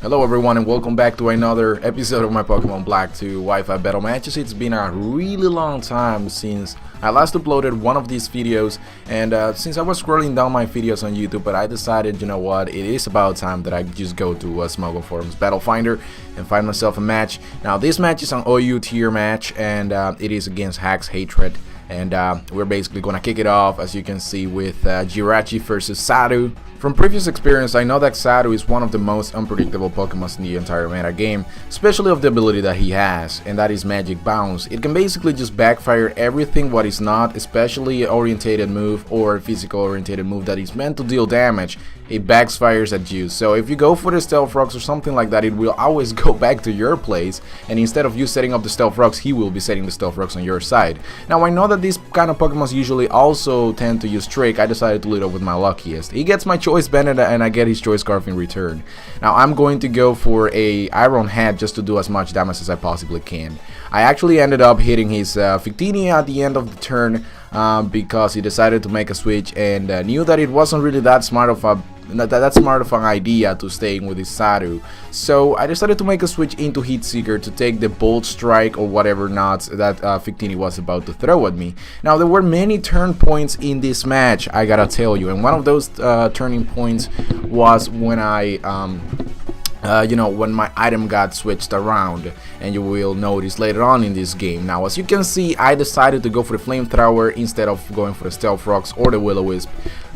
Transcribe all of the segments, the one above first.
Hello everyone and welcome back to another episode of my Pokemon Black 2 Wi-Fi battle matches. It's been a really long time since I last uploaded one of these videos, and since I was scrolling down my videos on YouTube, but I decided, you know what, it is about time that I just go to Smuggle Forums Battle Finder and find myself a match. Now this match is an OU tier match, and it is against Haxxhatred. And we're basically gonna kick it off, as you can see, with Jirachi versus Sadu. From previous experience, I know that Sadu is one of the most unpredictable Pokemon in the entire meta game, especially of the ability that he has, and that is Magic Bounce. It can basically just backfire everything what is not, especially orientated move or physical orientated move that is meant to deal damage. It backfires at you. So if you go for the Stealth Rocks or something like that, it will always go back to your place, and instead of you setting up the Stealth Rocks, he will be setting the Stealth Rocks on your side. Now I know that these kind of Pokemon usually also tend to use Trick. I decided to lead up with my luckiest. He gets my Choice Band and I get his Choice Scarf in return. Now I'm going to go for a Iron Head just to do as much damage as I possibly can. I actually ended up hitting his Victini at the end of the turn because he decided to make a switch and knew that it wasn't really that smart of an idea to staying with his Sadu. So I decided to make a switch into Heat Seeker to take the Bolt Strike or whatever knots that Victini was about to throw at me. Now there were many turn points in this match, I gotta tell you, and one of those turning points was when when my item got switched around, and you will notice later on in this game. Now as you can see, I decided to go for the Flamethrower instead of going for the Stealth Rocks or the Will-O-Wisp,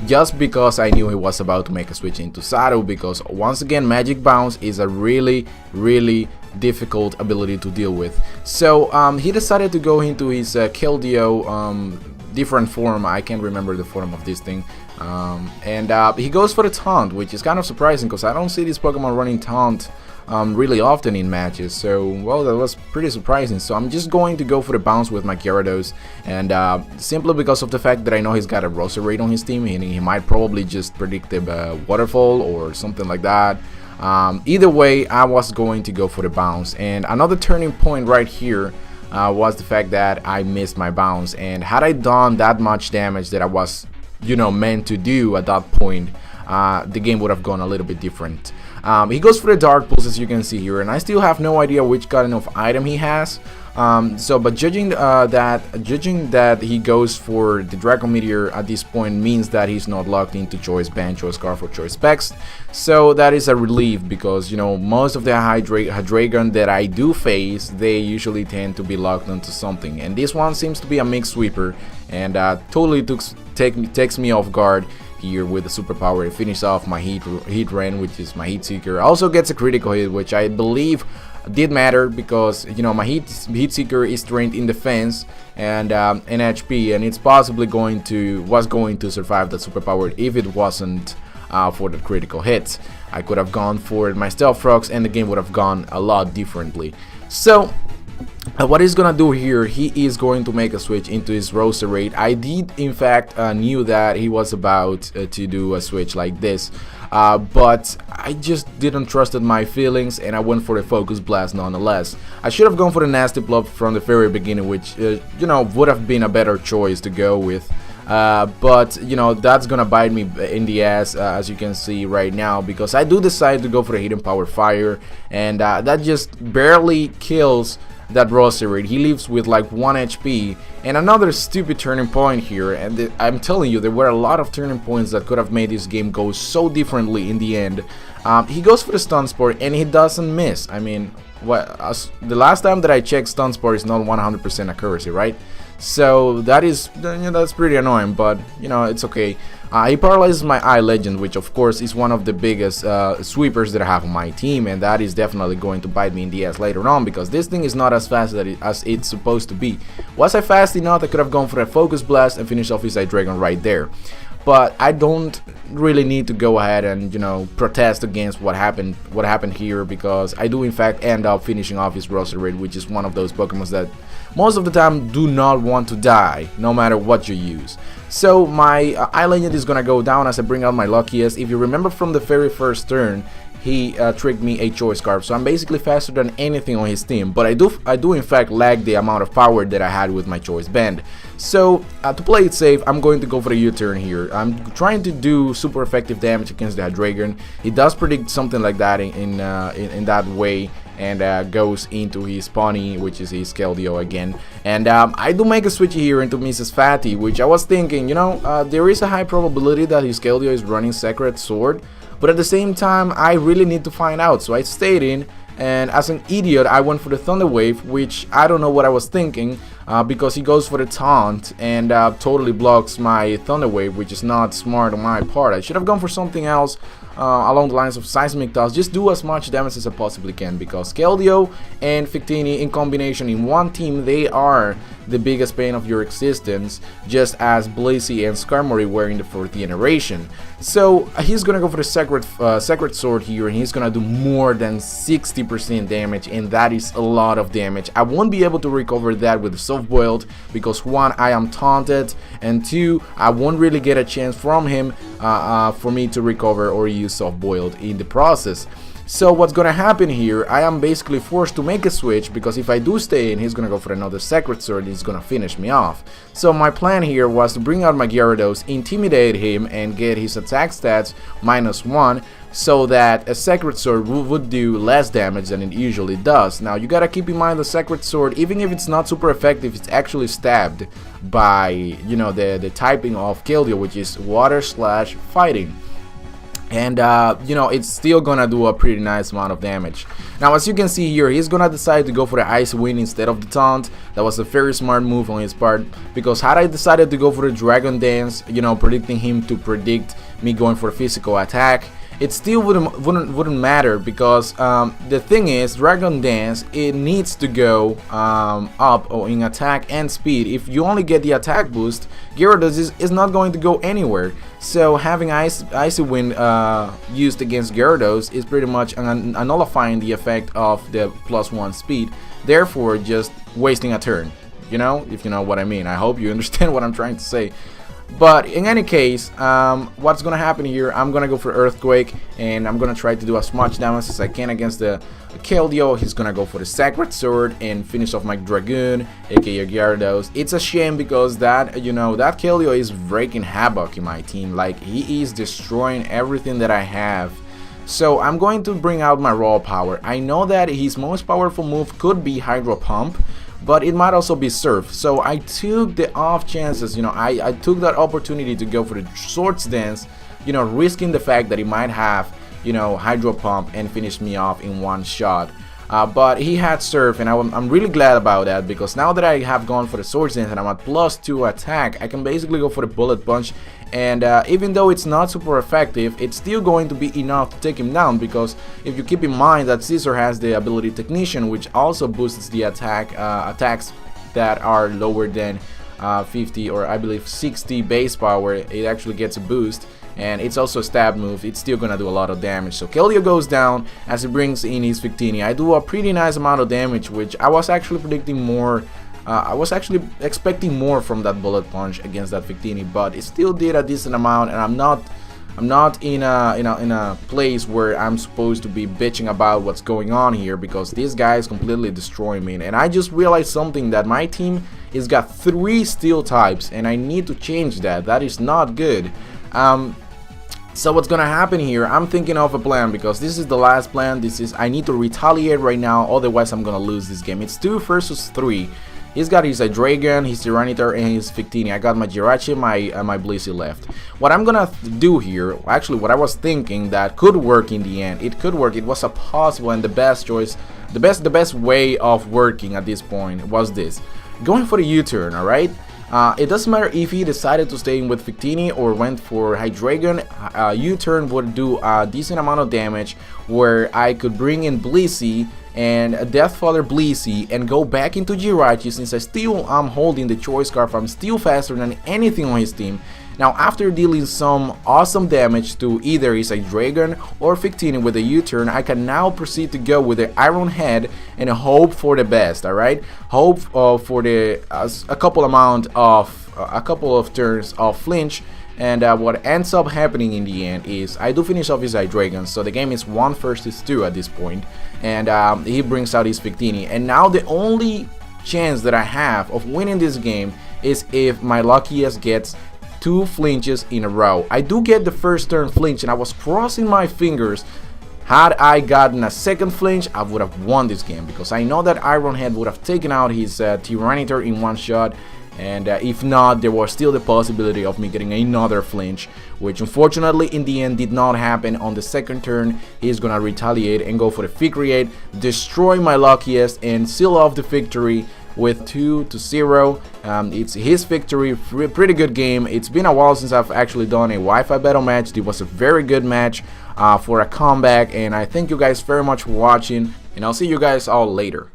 just because I knew he was about to make a switch into Sadu, because once again Magic Bounce is a really difficult ability to deal with. So he decided to go into his Keldeo different form. I can't remember the form of this thing. He goes for the Taunt, which is kind of surprising because I don't see this Pokemon running Taunt really often in matches. So, well, that was pretty surprising. So I'm just going to go for the Bounce with my Gyarados, and simply because of the fact that I know he's got a Roserade on his team, and he might probably just predict the Waterfall or something like that. Either way, I was going to go for the Bounce. And another turning point right here was the fact that I missed my Bounce, and had I done that much damage that I was meant to do at that point, the game would have gone a little bit different. He goes for the Dark Pulse, as you can see here, and I still have no idea which kind of item he has. But judging that he goes for the Draco Meteor at this point means that he's not locked into Choice Band, Choice Scarf, or Choice Specs. So that is a relief, because most of the Hydreigon that I do face, they usually tend to be locked onto something, and this one seems to be a mixed sweeper, and totally takes me off guard here with the superpower to finish off my Heat Ren, which is my Heat Seeker. Also gets a critical hit, which I believe did matter, because my Heat Seeker is trained in defense and in HP, and it's possibly going to survive that superpower if it wasn't for the critical hits. I could have gone for my Stealth Rocks and the game would have gone a lot differently. So what he's gonna do here, he is going to make a switch into his Roserade. I did in fact knew that he was about to do a switch like this, but I just didn't trust my feelings, and I went for the Focus Blast nonetheless. I should have gone for the Nasty Plot from the very beginning, which would have been a better choice to go with. But that's gonna bite me in the ass, as you can see right now, because I do decide to go for the Hidden Power Fire, and that just barely kills that Roserade. He leaves with like 1 HP, and another stupid turning point here, and I'm telling you, there were a lot of turning points that could have made this game go so differently in the end. He goes for the Stun Spore and he doesn't miss. I mean, the last time that I checked, Stun Spore is not 100% accuracy, right? So that's pretty annoying, but it's okay. He paralyzes my Eye Legend, which of course is one of the biggest sweepers that I have on my team, and that is definitely going to bite me in the ass later on, because this thing is not as fast as it's supposed to be. Was I fast enough? I could have gone for a Focus Blast and finished off his Hydreigon right there. But I don't really need to go ahead and protest against what happened here, because I do in fact end up finishing off his Roserade, which is one of those Pokemon that most of the time do not want to die no matter what you use. So my Eye Legend is gonna go down as I bring out my luckiest. If you remember from the very first turn, he tricked me a choice scarf. So I'm basically faster than anything on his team, but I do in fact lack the amount of power that I had with my choice band. So to play it safe, I'm going to go for the U-turn here. I'm trying to do super effective damage against the Hydreigon. He does predict something like that in that way, and goes into his Pony, which is his Keldeo again. And I do make a switch here into Mrs. Fatty, which I was thinking, you know, there is a high probability that his Keldeo is running Sacred Sword, but at the same time I really need to find out. So I stayed in, and as an idiot I went for the Thunder Wave, which I don't know what I was thinking, because he goes for the taunt and totally blocks my Thunder Wave, which is not smart on my part. I should have gone for something else along the lines of Seismic Toss. Just do as much damage as I possibly can, because Keldeo and Victini in combination in one team, they are the biggest pain of your existence, just as Blissey and Skarmory were in the 4th generation. So he's gonna go for the Sacred Sword here, and he's gonna do more than 60% damage, and that is a lot of damage. I won't be able to recover that with the Soft Boiled, because 1, I am taunted, and 2, I won't really get a chance from him for me to recover or use Soft Boiled in the process. So what's gonna happen here, I am basically forced to make a switch, because if I do stay in, he's gonna go for another Sacred Sword and he's gonna finish me off. So my plan here was to bring out my Gyarados, intimidate him, and get his attack stats -1, so that a Sacred Sword would do less damage than it usually does. Now you gotta keep in mind the Sacred Sword, even if it's not super effective, it's actually stabbed by, you know, the typing of Keldeo, which is Water/Fighting. And you know, it's still gonna do a pretty nice amount of damage. Now as you can see here, he's gonna decide to go for the Ice Wind instead of the taunt. That was a very smart move on his part, because had I decided to go for the Dragon Dance, you know, predicting him to predict me going for a physical attack, it still wouldn't matter, because the thing is, Dragon Dance, it needs to go up in attack and speed. If you only get the attack boost, Gyarados is not going to go anywhere. So having Icy Wind used against Gyarados is pretty much nullifying the effect of the +1 speed, therefore just wasting a turn, you know, if you know what I mean. I hope you understand what I'm trying to say. But in any case, what's gonna happen here, I'm gonna go for Earthquake, and I'm gonna try to do as much damage as I can against the Keldeo. He's gonna go for the Sacred Sword and finish off my Dragoon, aka Gyarados. It's a shame, because that, you know, that Keldeo is wreaking havoc in my team. Like, he is destroying everything that I have. So I'm going to bring out my raw power. I know that his most powerful move could be Hydro Pump, but it might also be Surf. So I took the off chances, you know, I took that opportunity to go for the Swords Dance, you know, risking the fact that he might have, you know, Hydro Pump and finish me off in one shot. But he had Surf, and I'm really glad about that, because now that I have gone for the Swords Dance and I'm at +2 attack, I can basically go for the Bullet Punch. And even though it's not super effective, it's still going to be enough to take him down, because if you keep in mind that Scizor has the ability Technician, which also boosts the attacks that are lower than 50 or I believe 60 base power, it actually gets a boost. And it's also a stab move, it's still gonna do a lot of damage. So Keldeo goes down as he brings in his Victini. I do a pretty nice amount of damage, which I was actually predicting more. I was actually expecting more from that Bullet Punch against that Victini, but it still did a decent amount, and I'm not in a place where I'm supposed to be bitching about what's going on here, because this guy is completely destroying me. And I just realized something, that my team has got 3 Steel types, and I need to change that. That is not good. So what's gonna happen here, I'm thinking of a plan, because this is the last plan. I need to retaliate right now, otherwise I'm gonna lose this game. It's 2 versus 3. He's got his Hydreigon, his Tyranitar, and his Victini. I got my Jirachi, my Blissey left. What I'm gonna do here, actually what I was thinking that could work in the end, it could work, it was a possible and the best choice, the best way of working at this point was this. Going for the U-turn, alright? It doesn't matter if he decided to stay in with Victini or went for Hydreigon. U-turn would do a decent amount of damage, where I could bring in Blissey and Deathfather Blissey and go back into Jirachi. Since I still am holding the Choice Scarf, I'm still faster than anything on his team. Now after dealing some awesome damage to either his Hydreigon or Victini with a U-turn, I can now proceed to go with the Iron Head and hope for the best, alright? Hope for a couple of turns of flinch, And what ends up happening in the end is I do finish off his Hydreigon, so the game is 1 versus 2 at this point, and he brings out his Victini. And now the only chance that I have of winning this game is if my luckiest gets 2 flinches in a row. I do get the first turn flinch, and I was crossing my fingers. Had I gotten a second flinch, I would have won this game, because I know that Ironhead would have taken out his Tyranitar in one shot, and if not, there was still the possibility of me getting another flinch, which unfortunately in the end did not happen. On the second turn, he's gonna retaliate and go for the Ficreate, destroy my luckiest, and seal off the victory with 2-0. It's his victory. Pretty good game. It's been a while since I've actually done a Wi-Fi battle match. It was a very good match for a comeback, and I thank you guys very much for watching, and I'll see you guys all later.